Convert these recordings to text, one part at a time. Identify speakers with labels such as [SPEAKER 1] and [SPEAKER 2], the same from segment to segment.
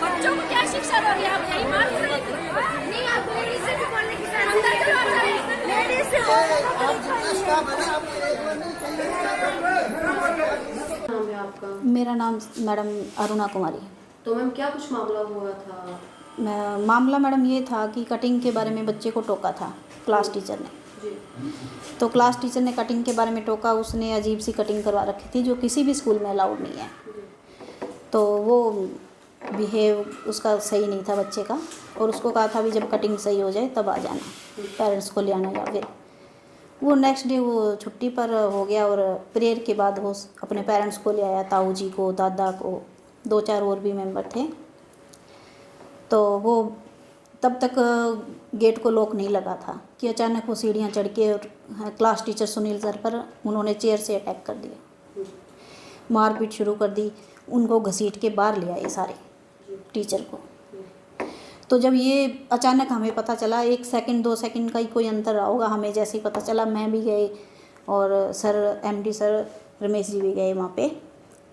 [SPEAKER 1] बच्चों को क्या शिक्षा दोगे आप? यही मार नहीं, आप लेडीज से भी बोलने की अंदर लेडीज से
[SPEAKER 2] नाम है आपका?
[SPEAKER 3] मेरा नाम मैडम अरुणा कुमारी।
[SPEAKER 2] तो मैम क्या कुछ मामला हुआ था?
[SPEAKER 3] मामला मैडम ये था कि कटिंग के बारे में बच्चे को टोका था क्लास टीचर ने।
[SPEAKER 2] जी।
[SPEAKER 3] तो क्लास टीचर ने कटिंग के बारे में टोका, उसने अजीब सी कटिंग करवा रखी थी जो किसी भी स्कूल में अलाउड नहीं है। तो वो बिहेव उसका सही नहीं था बच्चे का, और उसको कहा था भी जब कटिंग सही हो जाए तब आ जाना, पेरेंट्स को ले आना। या फिर वो नेक्स्ट डे वो छुट्टी पर हो गया, और प्रेयर के बाद वो अपने पेरेंट्स को ले आया, ताऊ जी को, दादा को, 2-4 और भी मेंबर थे। तो वो तब तक गेट को लॉक नहीं लगा था कि अचानक वो सीढ़ियाँ चढ़ के और क्लास टीचर सुनील सर पर उन्होंने चेयर से अटैक कर दिया, मारपीट शुरू कर दी, उनको घसीट के बाहर ले आए सारे टीचर को। तो जब ये अचानक हमें पता चला, 1 सेकंड 2 सेकंड का ही कोई अंतर रहा होगा, हमें जैसे ही पता चला मैं भी गए और sir MD sir Ramesh ji भी गए वहाँ पे।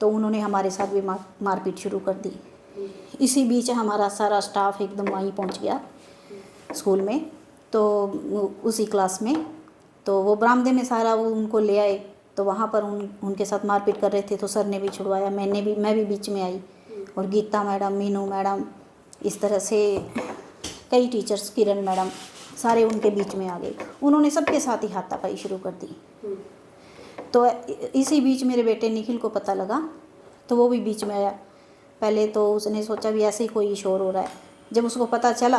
[SPEAKER 3] तो उन्होंने हमारे साथ भी मारपीट शुरू कर दी। इसी बीच हमारा सारा स्टाफ एकदम वहीं पहुँच गया स्कूल में, तो उसी क्लास में। तो वो बरामदे में सारा वो उनको ले आए, तो वहाँ पर उनके साथ मारपीट कर रहे थे, तो सर ने भी छुड़वाया, मैं भी बीच में आई, और गीता मैडम, मीनू मैडम, इस तरह से कई टीचर्स, किरण मैडम, सारे उनके बीच में आ गए। उन्होंने सबके साथ ही हाथापाई शुरू कर दी। तो इसी बीच मेरे बेटे निखिल को पता लगा, तो वो भी बीच में आया। पहले तो उसने सोचा भी ऐसे ही कोई शोर हो रहा है। जब उसको पता चला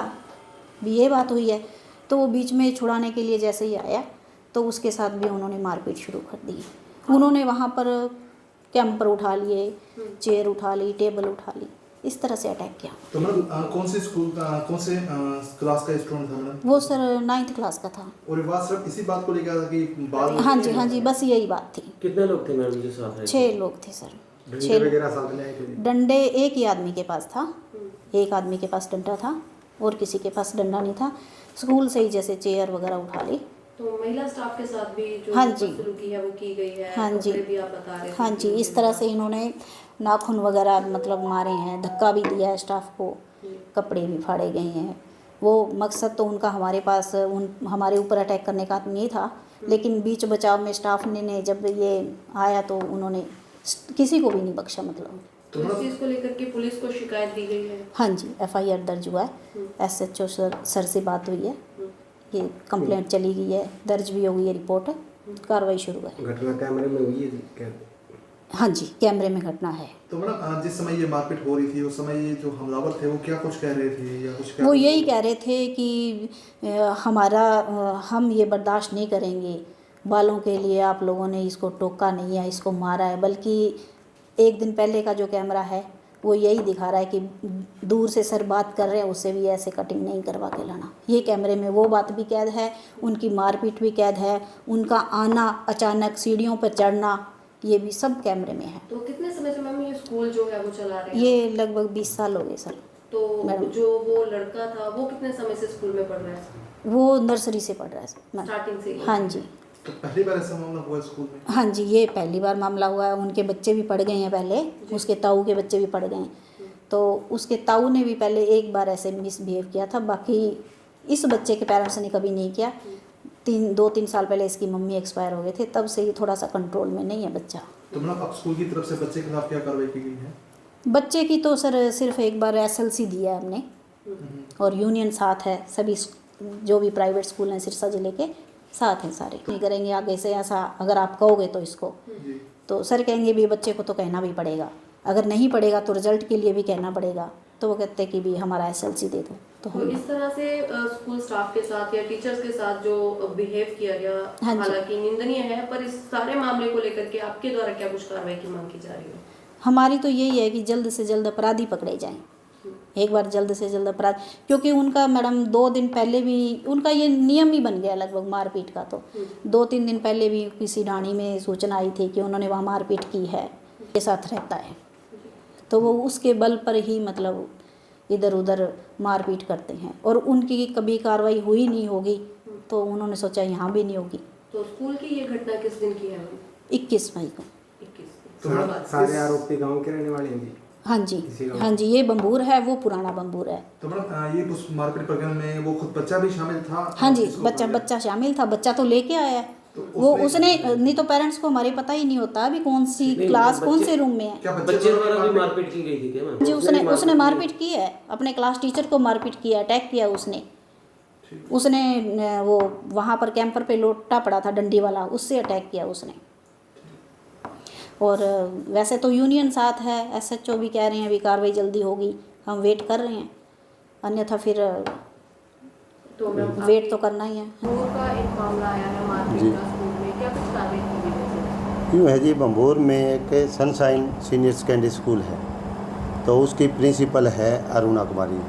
[SPEAKER 3] भी ये बात हुई है, तो वो बीच में छुड़ाने के लिए जैसे ही आया, तो उसके साथ भी उन्होंने मारपीट शुरू कर दी। उन्होंने वहाँ पर कैंपर उठा लिए, चेयर उठा ली, टेबल उठा ली, इस तरह से अटैक किया।
[SPEAKER 4] तो मैडम कौन से स्कूल का, कौन से क्लास का स्टूडेंट था मैडम?
[SPEAKER 3] वो सर 9th क्लास का था।
[SPEAKER 4] और ये बात सिर्फ इसी बात को लेकर था कि बाल?
[SPEAKER 3] हाँ जी, बस यही बात थी।
[SPEAKER 5] कितने लोग थे मैडम जो साथ आए?
[SPEAKER 3] 6 लोग थे सर।
[SPEAKER 4] डंडे वगैरह साथ में आए थे?
[SPEAKER 3] डंडे एक ही आदमी के पास था, एक आदमी के पास डंडा था और किसी के पास डंडा नहीं था। स्कूल से ही जैसे चेयर वगैरह उठा ली।
[SPEAKER 2] तो महिला स्टाफ के साथ भी जो
[SPEAKER 3] हाँ जी,
[SPEAKER 2] बदसलूकी है वो की गई है?
[SPEAKER 3] हाँ जी,
[SPEAKER 2] भी आप बता रहे थे?
[SPEAKER 3] हाँ जी, इस तरह से इन्होंने नाखून वगैरह मतलब मारे हैं, धक्का भी दिया है स्टाफ को, कपड़े भी फाड़े गए हैं। वो मकसद तो उनका हमारे ऊपर अटैक करने का नहीं था, लेकिन बीच बचाव में स्टाफ ने जब ये आया तो उन्होंने किसी को भी नहीं बख्शा। मतलब
[SPEAKER 2] तो इस चीज़ को लेकर के पुलिस को शिकायत दी गई है?
[SPEAKER 3] हाँ जी, FIR दर्ज हुआ है, SHO सर से बात हुई है, ये कंप्लेंट चली गई है, दर्ज भी हो गई है रिपोर्ट, कार्रवाई शुरू है।
[SPEAKER 5] घटना कैमरे में हुई है?
[SPEAKER 3] हाँ जी, कैमरे में घटना है।
[SPEAKER 4] तो मैडम जिस समय ये मारपीट हो रही थी उस समय ये जो हमलावर थे वो क्या कुछ कह रहे थे या कुछ?
[SPEAKER 3] वो यही कह रहे थे कि हम ये बर्दाश्त नहीं करेंगे, बालों के लिए आप लोगों ने इसको टोका नहीं है, इसको मारा है। बल्कि 1 दिन पहले का जो कैमरा है वो यही दिखा रहा है कि दूर से सर बात कर रहे हैं, उससे भी ऐसे कटिंग नहीं करवा के लाना। ये कैमरे में वो बात भी कैद है, उनकी मारपीट भी कैद है, उनका आना अचानक सीढ़ियों पर चढ़ना, ये भी सब कैमरे में है।
[SPEAKER 2] तो कितने समय से मैम ये स्कूल जो है वो चला रहे हैं?
[SPEAKER 3] ये लगभग 20 साल हो गए सर।
[SPEAKER 2] तो जो वो लड़का था वो कितने समय से स्कूल में पढ़ रहा है?
[SPEAKER 3] वो नर्सरी से पढ़ रहा है
[SPEAKER 2] स्टार्टिंग से?
[SPEAKER 3] हाँ जी।
[SPEAKER 4] तो पहली बार ऐसा मामला हुआ स्कूल में?
[SPEAKER 3] हाँ जी, ये पहली बार मामला हुआ है। उनके बच्चे भी पढ़ गए हैं पहले, उसके ताऊ के बच्चे भी पढ़ गए हैं। तो उसके ताऊ ने भी पहले एक बार ऐसे मिसबिहेव किया था, बाकी इस बच्चे के पेरेंट्स ने कभी नहीं किया। 2-3 साल पहले इसकी मम्मी एक्सपायर हो गए थे, तब से ही थोड़ा सा कंट्रोल में नहीं है बच्चा।
[SPEAKER 4] तो मतलब अब स्कूल की तरफ से बच्चे के खिलाफ क्या कार्रवाई की गई है?
[SPEAKER 3] बच्चे की तो सर सिर्फ एक बार SLC दिया है हमने, और यूनियन साथ है, सभी जो भी प्राइवेट स्कूल हैं सिरसा जिले के साथ हैं सारे। नहीं करेंगे आगे से ऐसा, अगर आप कहोगे तो इसको, तो सर कहेंगे भी बच्चे को तो कहना भी पड़ेगा, अगर नहीं पड़ेगा तो रिजल्ट के लिए भी कहना पड़ेगा। तो वो कहते हैं कि भी हमारा SLC दे दो। तो
[SPEAKER 2] इस तरह से स्कूल स्टाफ के साथ या टीचर्स के साथ जो बिहेव किया गया,
[SPEAKER 3] हाँ
[SPEAKER 2] हालांकि निंदनीय है, पर इस सारे मामले को लेकर के आपके द्वारा क्या कुछ कार्रवाई की मांग की जा रही है?
[SPEAKER 3] हमारी तो यही है कि जल्द से जल्द अपराधी पकड़े जाएं, एक बार जल्द से जल्द अपराध। क्योंकि उनका मैडम 2 दिन पहले भी उनका ये नियम ही बन गया लगभग मारपीट का। तो 2-3 दिन पहले भी किसी ढाणी में सूचना आई थी कि उन्होंने वहाँ मारपीट की है, के साथ रहता है। तो वो उसके बल पर ही मतलब इधर उधर मारपीट करते हैं और उनकी कभी कार्रवाई हुई नहीं होगी तो उन्होंने सोचा यहाँ भी नहीं होगी।
[SPEAKER 2] तो स्कूल की ये घटना किस दिन की है?
[SPEAKER 3] 21 मई को।
[SPEAKER 2] 21।
[SPEAKER 4] तो
[SPEAKER 5] सारे आरोपी गांव के रहने वाले हैं जी?
[SPEAKER 3] हाँ जी,
[SPEAKER 5] इसी गाँव?
[SPEAKER 3] हाँ जी, ये बम्बूर है, वो पुराना बम्बूर है।
[SPEAKER 4] तो मैडम ये उस मारपीट प्रकरण में वो खुद बच्चा भी शामिल था?
[SPEAKER 3] हाँ जी,
[SPEAKER 4] इसको
[SPEAKER 3] बच्चा शामिल था, बच्चा तो लेके आया है।
[SPEAKER 4] तो
[SPEAKER 3] वो उसने नहीं तो पेरेंट्स को हमारे पता ही नहीं होता अभी कौन सी
[SPEAKER 5] नहीं,
[SPEAKER 3] क्लास
[SPEAKER 5] बच्चे-
[SPEAKER 3] कौन से रूम में है।
[SPEAKER 4] क्या
[SPEAKER 5] बच्चे द्वारा भी मारपीट की गई थी क्या मैम?
[SPEAKER 3] जी उसने मारपीट की है, अपने क्लास टीचर को मारपीट किया, अटैक किया उसने वो वहाँ पर कैंपर पे लोटा पड़ा था डंडी वाला, उससे अटैक किया उसने। और वैसे तो यूनियन साथ है, SHO भी कह रहे हैं अभी कार्रवाई जल्दी होगी, हम वेट कर रहे हैं, अन्यथा फिर
[SPEAKER 2] तो मैम
[SPEAKER 3] वेट तो करना ही है।
[SPEAKER 2] बम्बूर का एक मामला आया है मारपीट का स्कूल में, क्या कुछ कार्रवाई की गई वैसे?
[SPEAKER 6] यूँ है जी, बम्बूर में एक सनशाइन सीनियर सेकेंडरी स्कूल है, तो उसकी प्रिंसिपल है अरुणा कुमारी।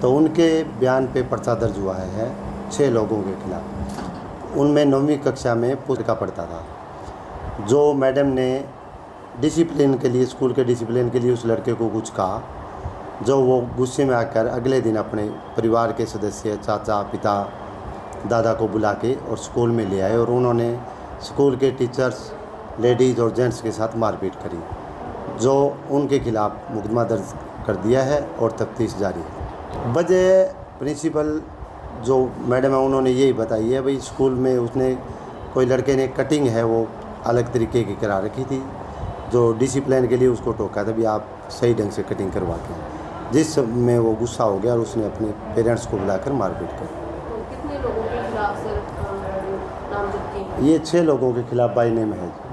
[SPEAKER 6] तो उनके बयान पे पर्चा दर्ज हुआ है 6 लोगों के खिलाफ। उनमें 9वीं कक्षा में पुस्तका पढ़ता था। जो मैडम ने डिसिप्लिन के लिए, स्कूल के डिसिप्लिन के लिए उस लड़के को कुछ कहा, जो वो गुस्से में आकर अगले दिन अपने परिवार के सदस्य, चाचा, पिता, दादा को बुला के और स्कूल में ले आए और उन्होंने स्कूल के टीचर्स, लेडीज़ और जेंट्स के साथ मारपीट करी, जो उनके खिलाफ मुकदमा दर्ज कर दिया है और तफ्तीश जारी है। वजह प्रिंसिपल जो मैडम है उन्होंने यही बताई है, भाई स्कूल में उसने कोई लड़के ने कटिंग है वो अलग तरीके की करा रखी थी, जो डिसिप्लिन के लिए उसको टोका था भी आप सही ढंग से कटिंग करवा के, जिस में वो गुस्सा हो गया और उसने अपने पेरेंट्स को बुलाकर मारपीट कर।
[SPEAKER 2] तो कितने लोगों के खिलाफ सर नामजद किए?
[SPEAKER 6] ये 6 लोगों के खिलाफ बाई नेम है।